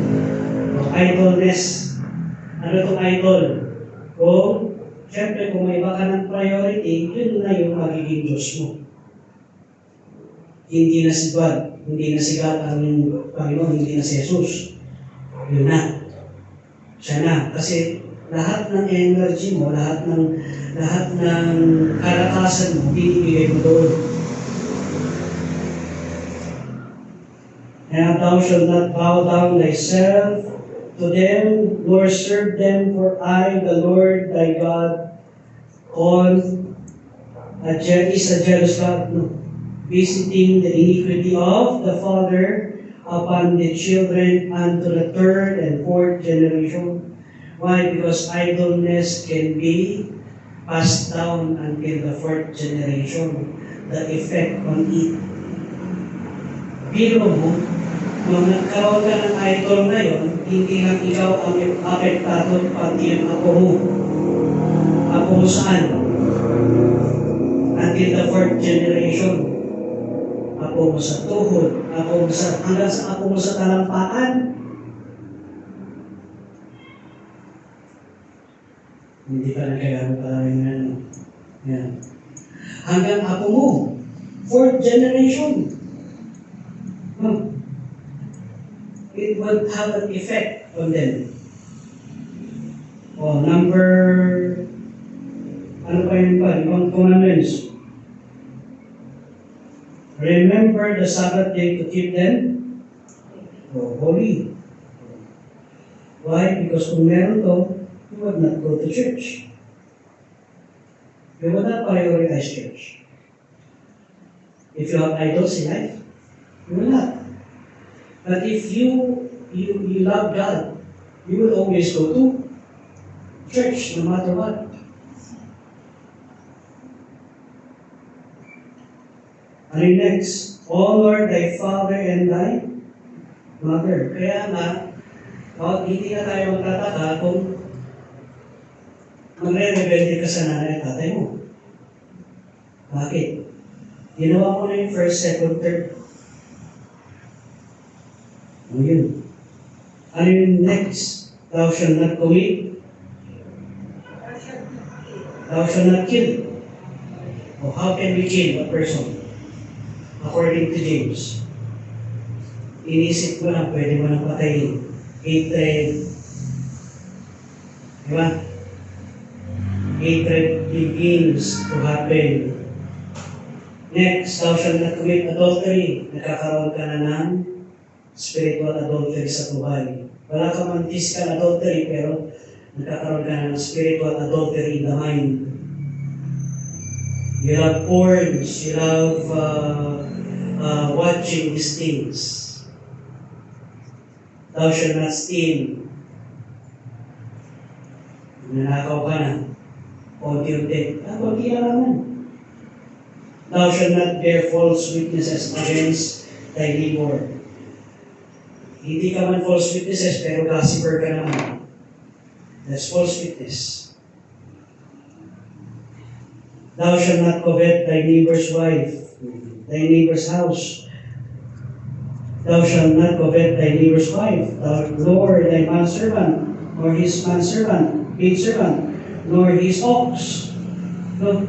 Idolness. Ano itong idol? Siyempre, kung may iba ka ng priority, yun na yung magiging Diyos mo. Hindi na si God, hindi na si God ang Panginoon, hindi na si Jesus. Yun na. Siya na. Kasi lahat ng energy mo, lahat ng kalakasan mo, binibigay mo doon. And thou shalt not bow down thyself to them, nor serve them, for I, the Lord thy God, is a jealous God, no, visiting the iniquity of the father upon the children unto the third and fourth generation. Why? Because idleness can be passed down until the fourth generation. The effect on it. Biro mo, nung nagkaroon ka ng idol ngayon, hindi lang ikaw ang apektado, pati yung apo mo. Apo mo saan? Until the fourth generation. Apo mo sa tuhod, hanggang sa apo mo sa talampakan. Hindi pa nagkagano pa rin yan. Yan. Hanggang apo mo. Fourth generation. It will have an effect on them. Number, ano pa yun pa? Ibang commandments. Remember the Sabbath day to keep them holy. Why? Because kung meron to, you would not go to church. You would not prioritize church. If you have idols in life, you will not. But if you love God, you will always go to church, no matter what. Ano next? Honor thy father and thy mother. Kaya nga, hindi na tayo magtataka kung magre-rebelde ka sa nanay at tatay mo. Bakit? Ginawa mo na yung first, second, third. Ano yun? Ano yung next? Thou shalt not commit. Thou shalt not kill. How can we kill a person? According to James. Inisip mo na, pwede mo nang patayin. Hatred. Diba? Hatred begins to happen. Next, thou shalt not commit adultery. Nakakaroon ka na ng spiritual adultery sa buhay. Wala ka man physical adultery, pero nagkakaroon ka na ng spiritual adultery in the mind. You love porns, you love watching these things. Thou shalt not steal. Nanakaw ka na. Konti-unti. Konti na naman. Thou shalt not bear false witnesses against thy neighbor. Hindi ka man false witnesses, pero gossiper ka naman. That's false witness. Thou shalt not covet thy neighbor's wife, thy neighbor's house. Thou shalt not covet thy neighbor's wife, nor thy manservant, nor his manservant, maidservant, nor his ox. No?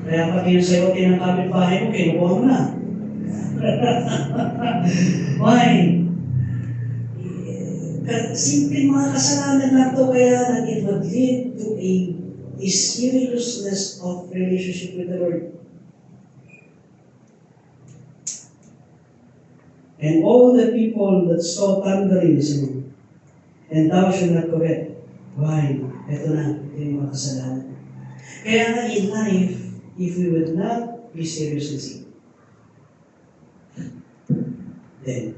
Kaya pati yung sayote ng kapitbahay mo, kinukuha mo na. Why? Simpleng mga kasalanan lang to, kaya it would lead to a seriousness of relationship with the Lord. And all the people that saw thunderings, and thou shalt not covet. Why? Ito na, ito yung mga kasalanan. Kaya nga in life, if we would not be serious in sin, then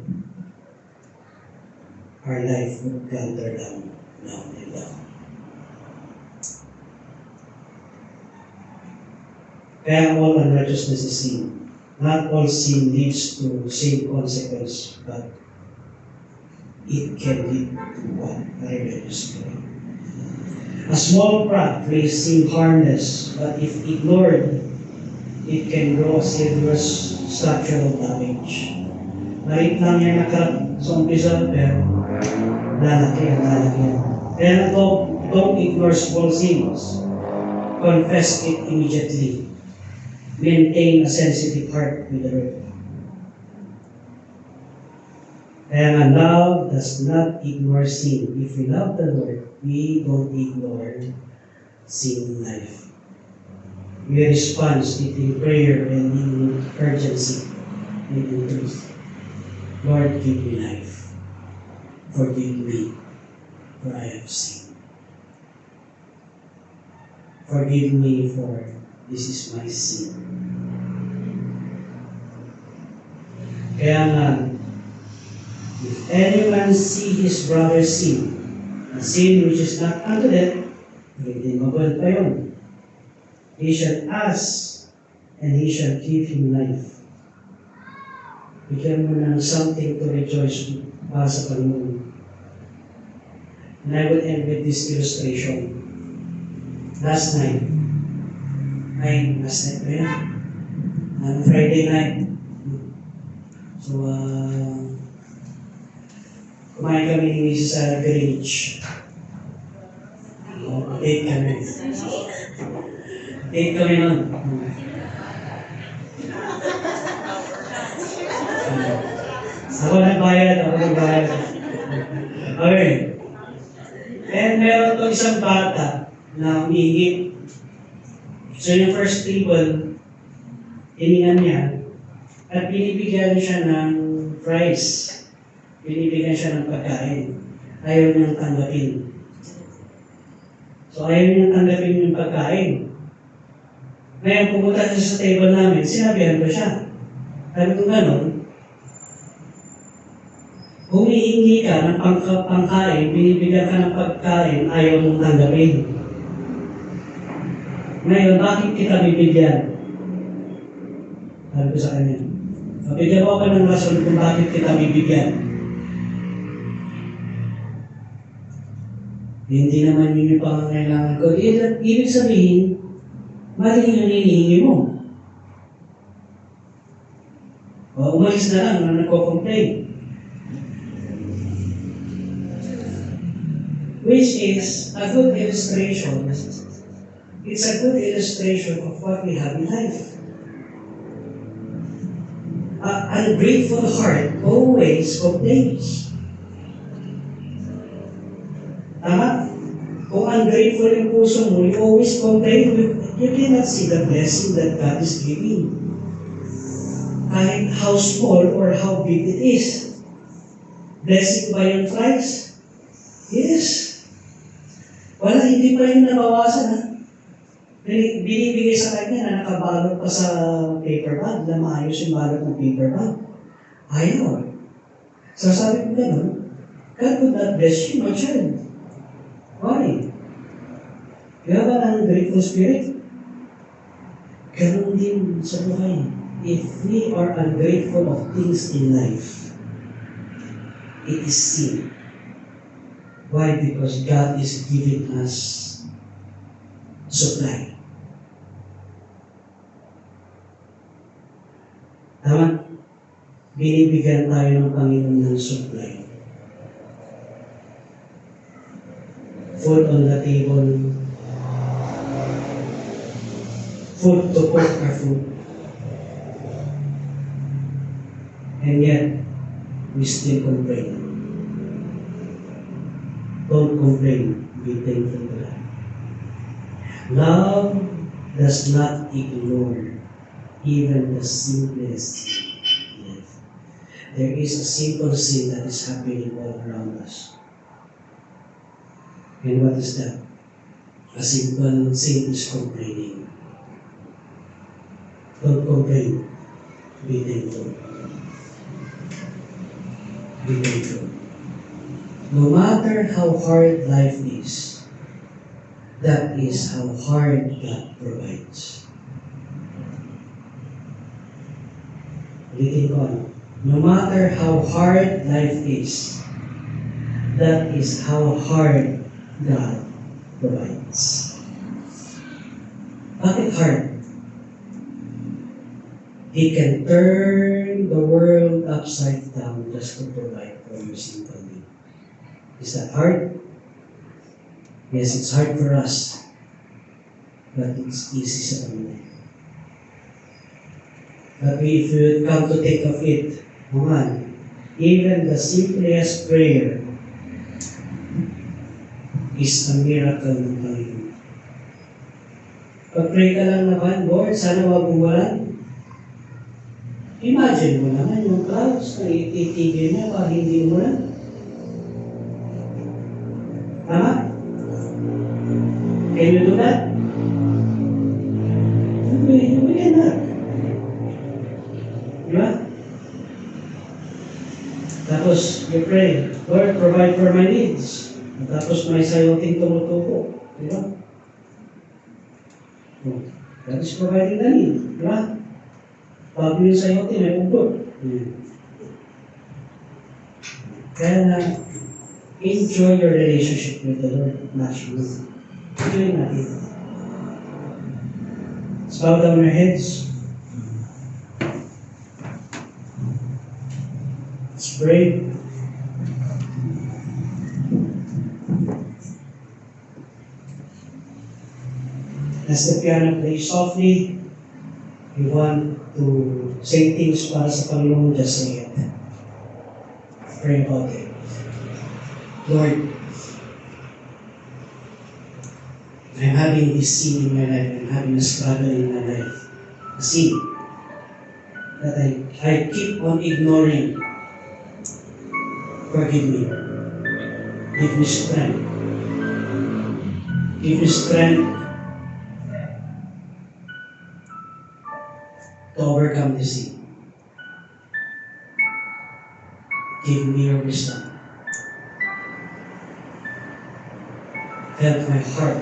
our life would canter down and down. Kaya all unrighteousness is sin. Not all sin leads to same consequence, but it can lead to what? A rebellious spirit. A small crop may seem harmless, but if ignored, it can grow serious structural damage. Marit lang yan nakarap sa umpisa, pero lalaki yan. Kaya don't ignore small sins. Confess it immediately. Maintain a sensitive heart with the Lord. And love does not ignore sin. If we love the Lord, we don't ignore sin in life. We respond in prayer and in urgency and in truth. Lord, give me life. Forgive me. for I have sinned. Forgive me, for this is my sin. Kaya nga, if anyone see his brother sin, a sin which is not unto death, hindi mabuhat pa yun. He shall ask, and he shall give him life. Bigyan mo ng something to rejoice para sa Panginoon. And I will end with this illustration. Last night ba yan? Friday night. So, kumain kami ni Mrs. sa Greenwich. Date kami. Date kami nun. Ako nagbayad. Okay. And meron to isang bata na umihip. So yung first table, hiningan niya at binibigyan siya ng fries. Binibigyan siya ng pagkain. Ayaw niyang tanggapin. So ayaw niyang tanggapin yung pagkain. Ngayon pumunta siya sa table namin, sinabihan ko siya. Sabi ko gano'n, humihingi ka ng pangkain, binibigyan ka ng pagkain, ayaw mong tanggapin. Ngayon, bakit kita bibigyan? Sabi ko sa kanya. Bigyan mo ako ng rason kung bakit kita bibigyan. Hindi naman yun yung pangangailangan ko. Ibig sabihin, mali yung hinihingi mo. O umalis na lang na nagko-complain. Which is a good illustration. It's a good illustration of what we have in life. An ungrateful heart always complains. Tama? Kung ungrateful yung puso mo, you always complain, you cannot see the blessing that God is giving. Kahit how small or how big it is. Blessing ba yung fries? Yes. Wala, hindi pa yung nabawasan ha. Binibigay sa kanya na nakabalot pa sa paper bag, na maayos yung balot ng paper bag. Ayaw. So sabi ko gano'n, God would not bless you, my child. Why? You have an ungrateful spirit. Ganun din sa buhay. If we are ungrateful of things in life, it is sin. Why? Because God is giving us supply. Tama? Binibigyan tayo ng Panginoon ng supply. Food on the table. Food to cook our food. And yet, we still complain. Don't complain. Be thankful to God. Love does not ignore even the simplest life. There is a simple sin that is happening all around us. And what is that? A simple sin is complaining. Don't complain. Be thankful. Be thankful. No matter how hard life is, that is how hard God provides. Ulitin ko, no matter how hard life is, that is how hard God provides. Bakit hard? He can turn the world upside down just to provide for your simple need. Is that hard? Yes, it's hard for us, but it's easy sa Panginoon. But if you come to think of it, even the simplest prayer is a miracle ng Panginoon. Pag-pray ka lang naman, Lord, sana wag umulan. Imagine mo naman yung clouds na ititigil mo para hindi umulan. Lord, provide for my needs. At tapos may sayoting tumutubo. Di ba? Oh, God is providing the need. Di ba? Bago yung sayote, may ugot. Kaya na, enjoy your relationship with the Lord much more. Enjoy natin. Let's bow down our heads. Let's pray. As the piano plays softly, we want to say things para sa Panginoon, just say it. Pray about it. Lord, I'm having this sin in my life. I'm having a struggle in my life. A sin that I keep on ignoring. Forgive me. Give me strength. Give me strength to overcome this sin. Give me your wisdom. Help my heart.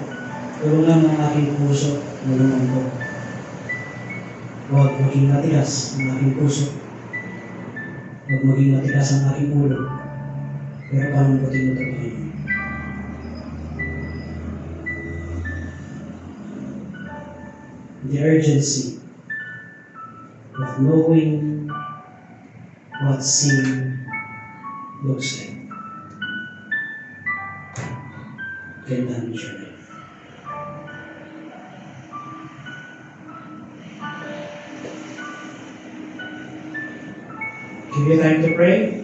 Tulungan ang aking puso. Tulungan ko. Huwag maging matigas ang aking puso. Huwag maging matigas ang aking ulo. Pero panunutin mo ito, Panginoon. The urgency of knowing what sin looks like. Can damage your life. Give you time to pray.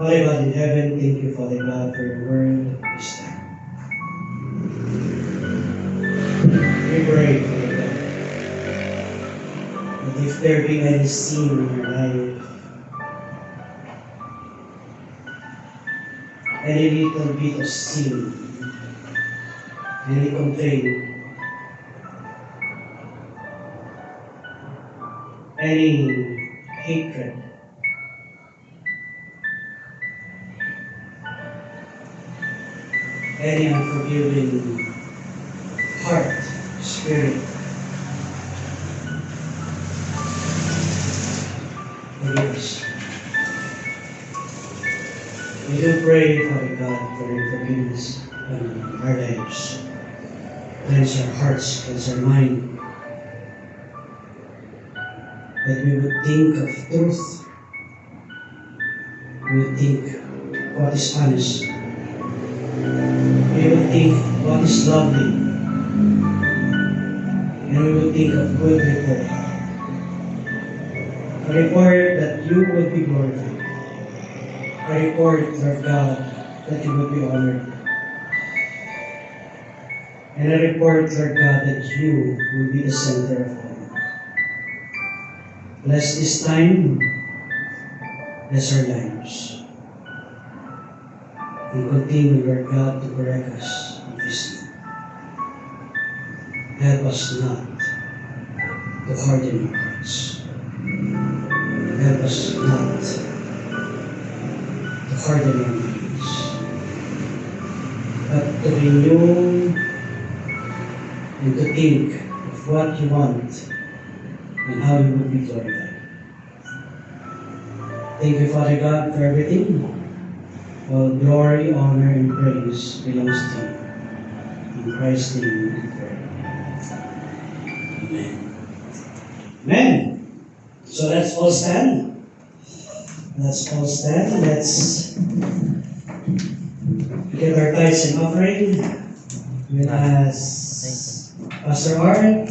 Father God in heaven, thank you, Father God, for your word this time. We pray, Father God, that if there be any sin in your life, any little bit of sin, any complaint, any hatred, any unforgiving heart, spirit, forgive us. We do pray, Father God, for your forgiveness in our lives. Cleanse our hearts, cleanse our mind, that we would think of truth, we would think what is honest, we will think what is lovely, and we will think of good report. A report that you would be glorified. A report, Lord God, that you would be honored. And a report, Lord God, that you will be the center of all. Bless this time, bless our lives. And continue, Lord God, to correct us in this sin. Help us not to harden our hearts. Help us not to harden our minds, but to renew and to think of what you want and how you would be glorified. Thank you, Father God, for everything. All glory, honor, and praise belongs to you. In Christ's name we pray. Amen. Amen. So let's all stand. Let's all stand. Let's give our tithes and offering. We'll ask Pastor Art,